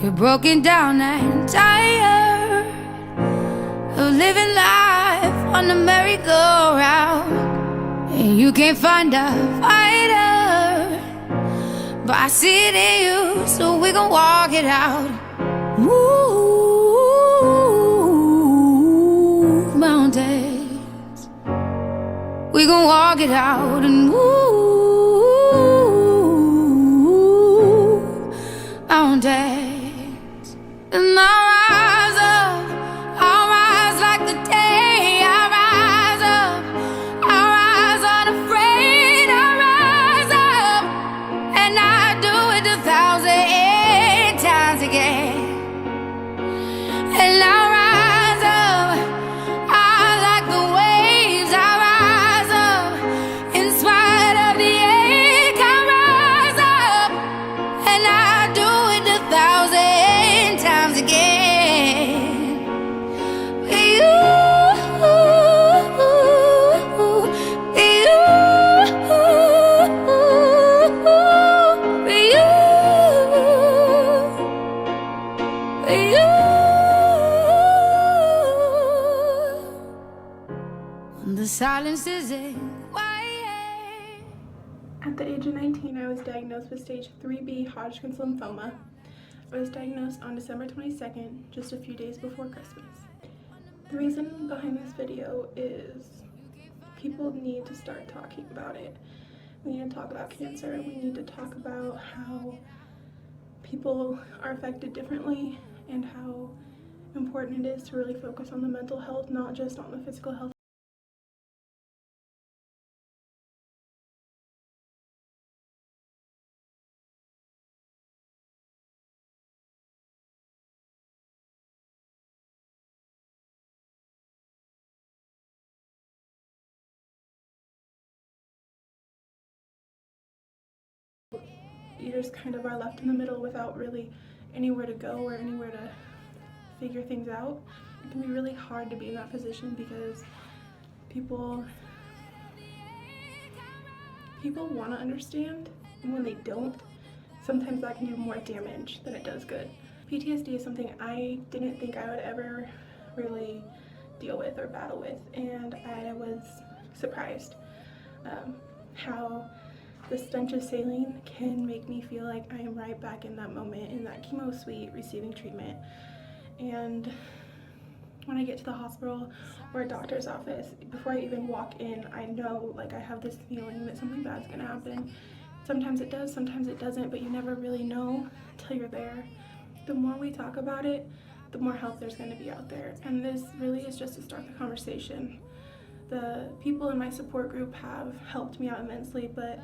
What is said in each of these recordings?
You're broken down and tired of living life on the merry-go-round, and you can't find a fighter, but I see it in you, so we gon' walk it out. Move mountains, we gon' walk it out and move mountains. And I'll rise like the day. I'll rise up, I'll rise unafraid. I'll rise up, and I'll do it 1,000 times again. And I'll rise up, I like the waves. I'll rise up, in spite of the ache. I'll rise up, and I'll do it 1,000 times again. The silence is quiet. At the age of 19, I was diagnosed with stage 3B Hodgkin's lymphoma. I was diagnosed on December 22nd, just a few days before Christmas. The reason behind this video is people need to start talking about it. We need to talk about cancer. We need to talk about how people are affected differently and how important it is to really focus on the mental health, not just on the physical health. You just kind of are left in the middle without really anywhere to go or anywhere to figure things out. It can be really hard to be in that position because people want to understand, and when they don't, sometimes that can do more damage than it does good. PTSD is something I didn't think I would ever really deal with or battle with, and I was surprised how the stench of saline can make me feel like I am right back in that moment, in that chemo suite, receiving treatment. And when I get to the hospital or a doctor's office, before I even walk in, I know, like, I have this feeling that something bad's gonna happen. Sometimes it does, sometimes it doesn't, but you never really know until you're there. The more we talk about it, the more help there's gonna be out there. And this really is just to start the conversation. The people in my support group have helped me out immensely, but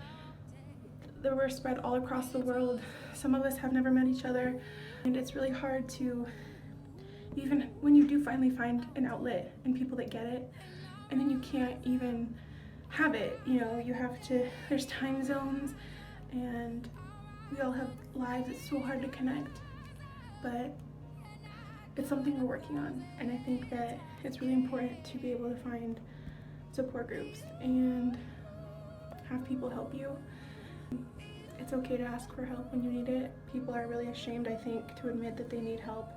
we're spread all across the world. Some of us have never met each other, and it's really hard to, even when you do finally find an outlet and people that get it, and then you can't even have it, you know, you have to, there's time zones, and we all have lives. It's so hard to connect, but it's something we're working on, and I think that it's really important to be able to find support groups and have people help you. It's okay to ask for help when you need it. People are really ashamed, I think, to admit that they need help,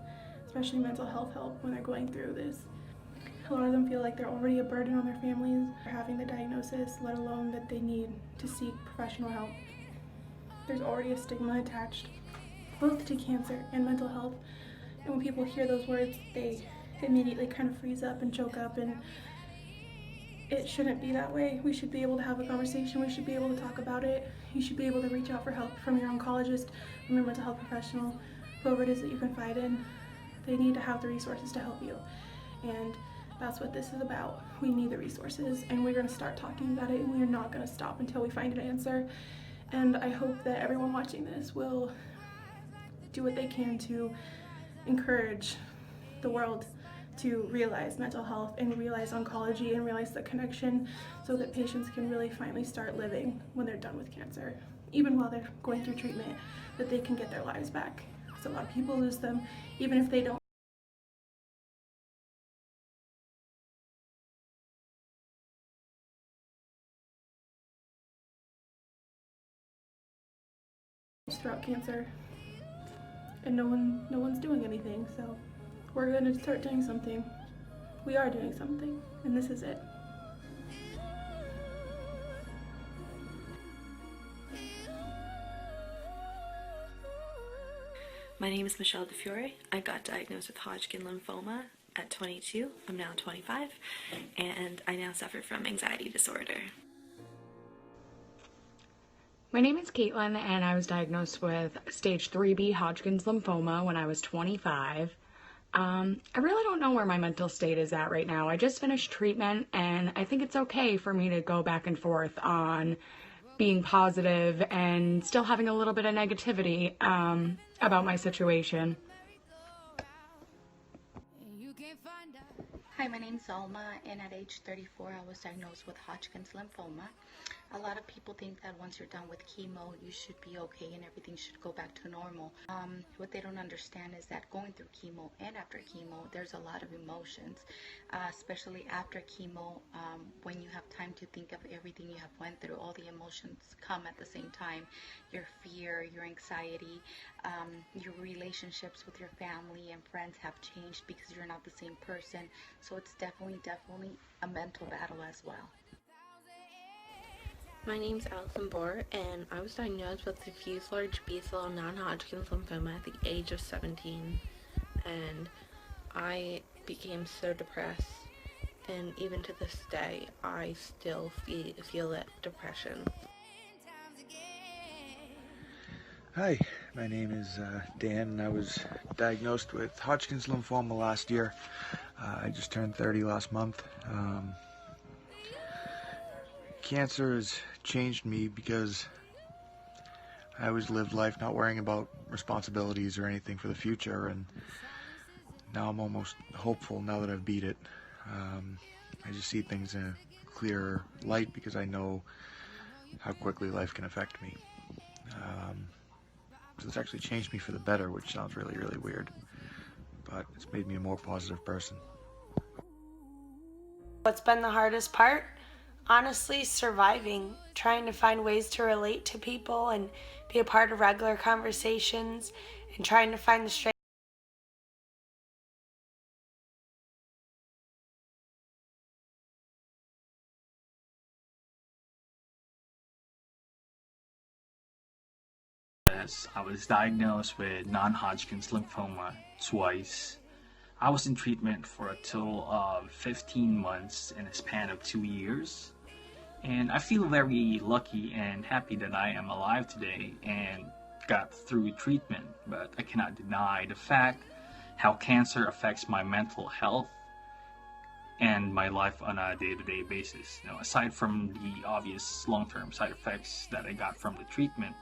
especially mental health help when they're going through this. A lot of them feel like they're already a burden on their families for having the diagnosis, let alone that they need to seek professional help. There's already a stigma attached both to cancer and mental health, and when people hear those words, they immediately kind of freeze up and choke up, and it shouldn't be that way. We should be able to have a conversation. We should be able to talk about it. You should be able to reach out for help from your oncologist, from your mental health professional, whoever it is that you confide in. They need to have the resources to help you. And that's what this is about. We need the resources, and we're gonna start talking about it, and we're not gonna stop until we find an answer. And I hope that everyone watching this will do what they can to encourage the world to realize mental health and realize oncology and realize the connection, so that patients can really finally start living when they're done with cancer, even while they're going through treatment, that they can get their lives back. Because a lot of people lose them even if they don't. Throughout cancer, and no one's doing anything. So we're gonna start doing something. We are doing something, and this is it. My name is Michelle DeFiore. I got diagnosed with Hodgkin lymphoma at 22. I'm now 25, and I now suffer from anxiety disorder. My name is Caitlin, and I was diagnosed with stage 3B Hodgkin's lymphoma when I was 25. I really don't know where my mental state is at right now. I just finished treatment, and I think it's okay for me to go back and forth on being positive and still having a little bit of negativity about my situation. Hi, my name's Alma, and at age 34, I was diagnosed with Hodgkin's lymphoma. A lot of people think that once you're done with chemo, you should be okay and everything should go back to normal. What they don't understand is that going through chemo and after chemo, there's a lot of emotions, especially after chemo, when you have time to think of everything you have went through. All the emotions come at the same time. Your fear, your anxiety, your relationships with your family and friends have changed because you're not the same person. So it's definitely a mental battle as well. My name's Allison Bohr, and I was diagnosed with diffuse large B-cell non-Hodgkin's lymphoma at the age of 17, and I became so depressed, and even to this day, I still feel that depression. Hi, my name is Dan, and I was diagnosed with Hodgkin's lymphoma last year. I just turned 30 last month. Cancer has changed me because I always lived life not worrying about responsibilities or anything for the future, and now I'm almost hopeful now that I've beat it. I just see things in a clearer light because I know how quickly life can affect me. So it's actually changed me for the better, which sounds really, really weird, but it's made me a more positive person. What's been the hardest part? Honestly, surviving, trying to find ways to relate to people and be a part of regular conversations, and trying to find the strength. I was diagnosed with non-Hodgkin's lymphoma twice. I was in treatment for a total of 15 months in a span of 2 years. And I feel very lucky and happy that I am alive today and got through treatment. But I cannot deny the fact how cancer affects my mental health and my life on a day-to-day basis. Aside from the obvious long-term side effects that I got from the treatment,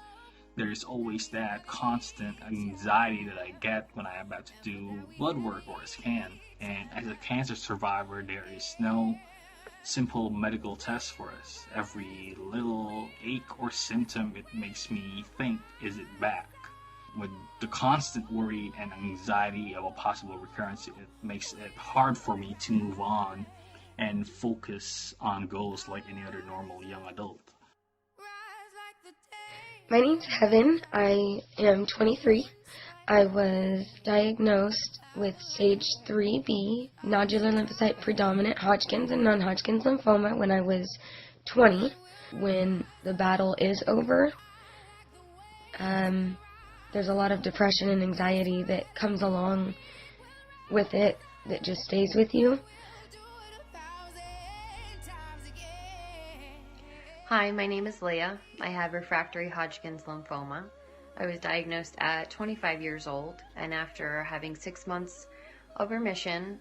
there's always that constant anxiety that I get when I'm about to do blood work or a scan. And as a cancer survivor, there is no simple medical test for us. Every little ache or symptom, it makes me think, is it back? With the constant worry and anxiety of a possible recurrence, it makes it hard for me to move on and focus on goals like any other normal young adult. My name's Heaven. I am 23. I was diagnosed with stage 3B, nodular lymphocyte predominant Hodgkin's and non-Hodgkin's lymphoma when I was 20. When the battle is over, there's a lot of depression and anxiety that comes along with it that just stays with you. Hi, my name is Leah. I have refractory Hodgkin's lymphoma. I was diagnosed at 25 years old, and after having 6 months of remission,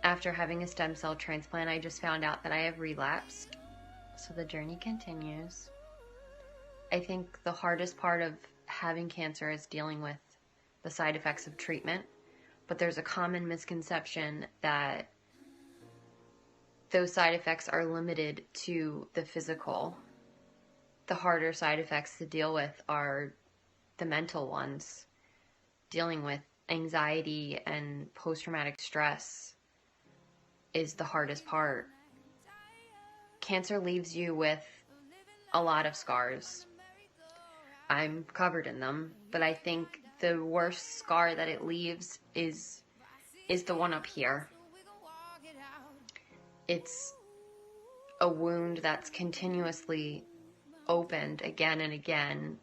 after having a stem cell transplant, I just found out that I have relapsed. So the journey continues. I think the hardest part of having cancer is dealing with the side effects of treatment, but there's a common misconception that those side effects are limited to the physical. The harder side effects to deal with are the mental ones. Dealing with anxiety and post-traumatic stress is the hardest part. Cancer leaves you with a lot of scars. I'm covered in them, but I think the worst scar that it leaves is the one up here. It's a wound that's continuously opened again and again.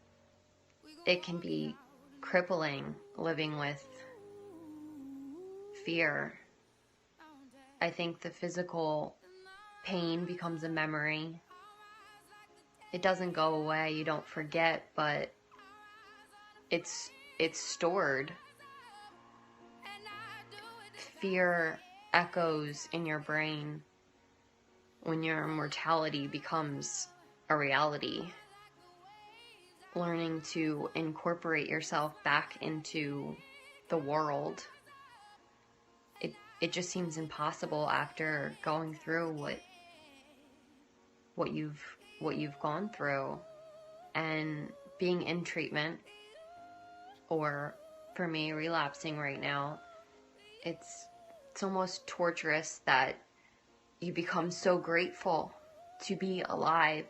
It can be crippling living with fear. I think the physical pain becomes a memory. It doesn't go away, you don't forget, but it's stored. Fear echoes in your brain when your mortality becomes a reality. Learning to incorporate yourself back into the world, it just seems impossible after going through what you've gone through. And being in treatment, or for me relapsing right now, it's almost torturous that you become so grateful to be alive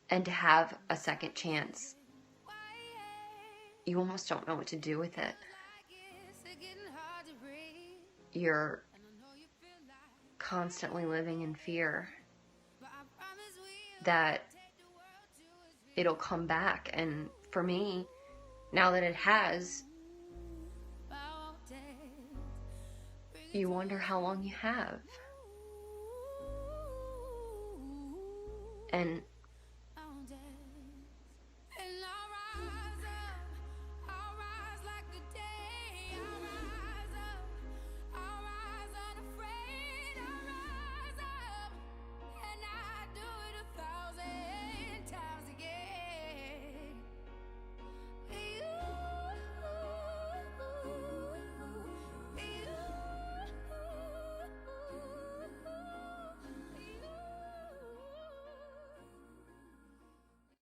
and to have a second chance. You almost don't know what to do with it. You're constantly living in fear that it'll come back. And for me, now that it has, you wonder how long you have. And